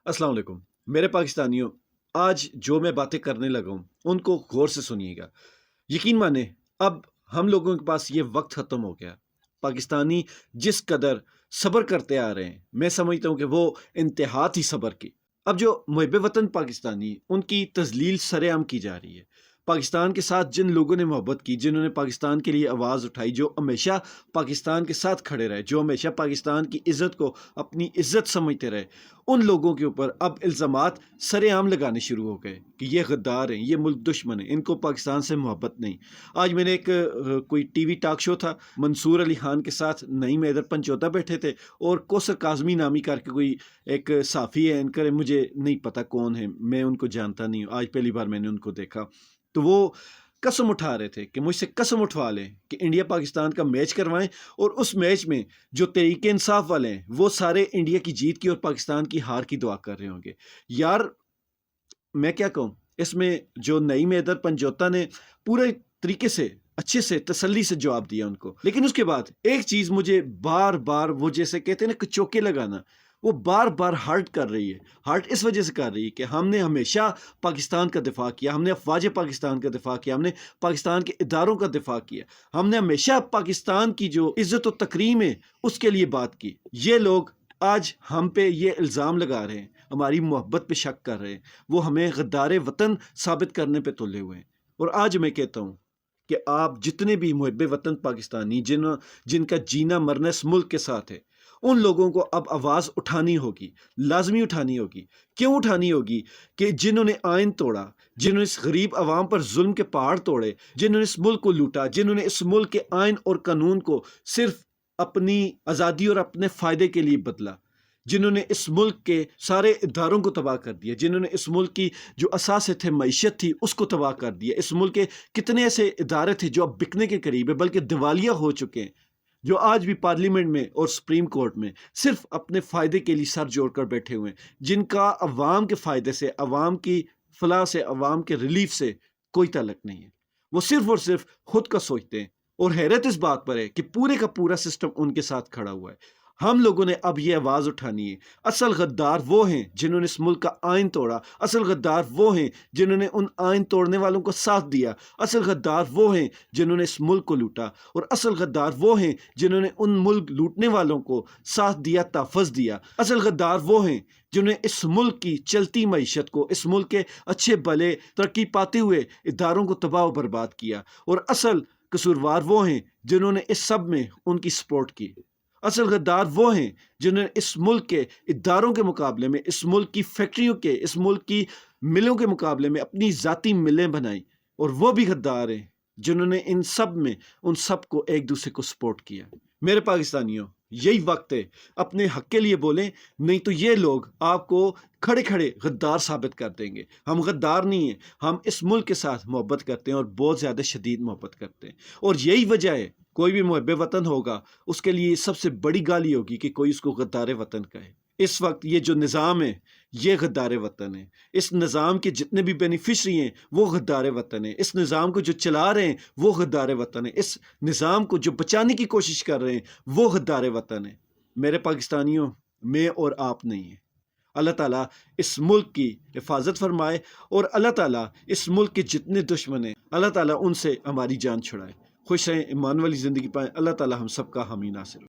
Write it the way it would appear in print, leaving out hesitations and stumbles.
अस्सलाम वालेकुम। मेरे पाकिस्तानियों, आज जो मैं बातें करने लगा हूँ उनको गौर से सुनिएगा। यकीन माने, अब हम लोगों के पास ये वक्त ख़त्म हो गया। पाकिस्तानी जिस कदर सब्र करते आ रहे हैं, मैं समझता हूँ कि वो इंतहा थी सब्र की। अब जो मुहिब वतन पाकिस्तानी, उनकी तज़लील सरेआम की जा रही है। पाकिस्तान के साथ जिन लोगों ने मोहब्बत की, जिन्होंने पाकिस्तान के लिए आवाज़ उठाई, जो हमेशा पाकिस्तान के साथ खड़े रहे, जो हमेशा पाकिस्तान की इज़्ज़त को अपनी इज़्ज़त समझते रहे, उन लोगों के ऊपर अब इल्ज़ामात सरेआम लगाने शुरू हो गए कि ये गद्दार हैं, ये मुल्क दुश्मन हैं, इनको पाकिस्तान से मोहब्बत नहीं। आज मैंने एक कोई टीवी टॉक शो था, मंसूर अली खान के साथ नईम हैदर पंचोता बैठे थे और कौसर काज़मी नामी करके कोई एक साफ़ी है, एंकर है, मुझे नहीं पता कौन है, मैं उनको जानता नहीं हूँ, आज पहली बार मैंने उनको देखा। तो वो कसम उठा रहे थे कि मुझसे कसम उठवा लें कि इंडिया पाकिस्तान का मैच करवाएं और उस मैच में जो तहरीक इंसाफ वाले हैं वो सारे इंडिया की जीत की और पाकिस्तान की हार की दुआ कर रहे होंगे। यार, मैं क्या कहूँ, इसमें जो नईम हैदर पंजोता ने पूरे तरीके से अच्छे से तसल्ली से जवाब दिया उनको, लेकिन उसके बाद एक चीज मुझे बार बार, वो जैसे कहते हैं ना, चौके लगाना, वो बार बार हर्ट कर रही है। हर्ट इस वजह से कर रही है कि हमने हमेशा पाकिस्तान का दिफा किया, हमने अफवाज पाकिस्तान का दिफा किया, हमने पाकिस्तान के इदारों का दिफा किया, हमने हमेशा पाकिस्तान की जो इज्जत और तकरीम है उसके लिए बात की। ये लोग आज हम पे ये इल्ज़ाम लगा रहे हैं, हमारी मोहब्बत पे शक कर रहे हैं, वो हमें गद्दार वतन साबित करने पे तुले हुए हैं। और आज मैं कहता हूँ कि आप जितने भी मुहिब वतन पाकिस्तानी, जिनका जीना मरना इस मुल्क के साथ है, उन लोगों को अब आवाज़ उठानी होगी, लाजमी उठानी होगी। क्यों उठानी होगी? कि जिन्होंने आइन तोड़ा, जिन्होंने इस गरीब आवाम पर जुल्म के पहाड़ तोड़े, जिन्होंने इस मुल्क को लूटा, जिन्होंने इस मुल्क के आइन और कानून को सिर्फ अपनी आज़ादी और अपने फ़ायदे के लिए बदला, जिन्होंने इस मुल्क के सारे इदारों को तबाह कर दिया, जिन्होंने इस मुल्क की जो असासे थे, मईशत थी, उसको तबाह कर दिया। इस मुल्क के कितने ऐसे इदारे थे जो अब बिकने के करीब है, बल्कि दिवालिया हो चुके हैं, जो आज भी पार्लियामेंट में और सुप्रीम कोर्ट में सिर्फ अपने फ़ायदे के लिए सर जोड़कर बैठे हुए हैं, जिनका अवाम के फ़ायदे से, अवाम की फलाह से, अवाम के रिलीफ से कोई ताल्लुक नहीं है। वो सिर्फ और सिर्फ खुद का सोचते हैं। और हैरत इस बात पर है कि पूरे का पूरा सिस्टम उनके साथ खड़ा हुआ है। हम लोगों ने अब ये आवाज़ उठानी है। असल गद्दार वो हैं जिन्होंने इस मुल्क का आइन तोड़ा, असल गद्दार वो हैं जिन्होंने उन आइन तोड़ने वालों को साथ दिया, असल गद्दार वो हैं जिन्होंने इस मुल्क को लूटा, और असल गद्दार वो हैं जिन्होंने उन मुल्क लूटने वालों को साथ दिया, तहफ़्फ़ुज़ दिया। असल गद्दार वो हैं जिन्होंने इस मुल्क की चलती मईशत को, इस मुल्क के अच्छे भले तरक्की पाते हुए इदारों को तबाह और बर्बाद किया, और असल कसूरवार वो हैं जिन्होंने इस सब में उनकी सपोर्ट की। असल गद्दार वो हैं जिन्होंने इस मुल्क के इदारों के मुकाबले में, इस मुल्क की फैक्ट्रियों के, इस मुल्क की मिलों के मुकाबले में अपनी ज़ाती मिलें बनाई, और वो भी गद्दार हैं जिन्होंने इन सब में उन सब को एक दूसरे को सपोर्ट किया। मेरे पाकिस्तानियों, यही वक्त है, अपने हक के लिए बोलें, नहीं तो ये लोग आपको खड़े खड़े गद्दार साबित कर देंगे। हम गद्दार नहीं हैं, हम इस मुल्क के साथ मोहब्बत करते हैं और बहुत ज़्यादा शदीद मोहब्बत करते हैं। और यही वजह है, कोई भी मुहिब वतन होगा उसके लिए सबसे बड़ी गाली होगी कि कोई उसको गद्दार वतन कहे। इस वक्त ये जो निज़ाम है, ये गद्दार वतन है। इस निज़ाम के जितने भी बेनिफिशरी हैं वो गद्दार वतन है। इस निज़ाम को जो चला रहे हैं वो गद्दार वतन है। इस निज़ाम को जो बचाने की कोशिश कर रहे हैं वो गद्दार वतन है। मेरे पाकिस्तानियों, मैं और आप नहीं है। अल्लाह ताला इस मुल्क की हिफाजत फरमाए, और अल्लाह ताला इस मुल्क के जितने दुश्मन हैं, अल्लाह ताला उनसे हमारी जान छुड़ाए। खुश रहें, ईमान वाली ज़िंदगी पाएँ। अल्लाह ताला हम सबका हामी नासिर हो।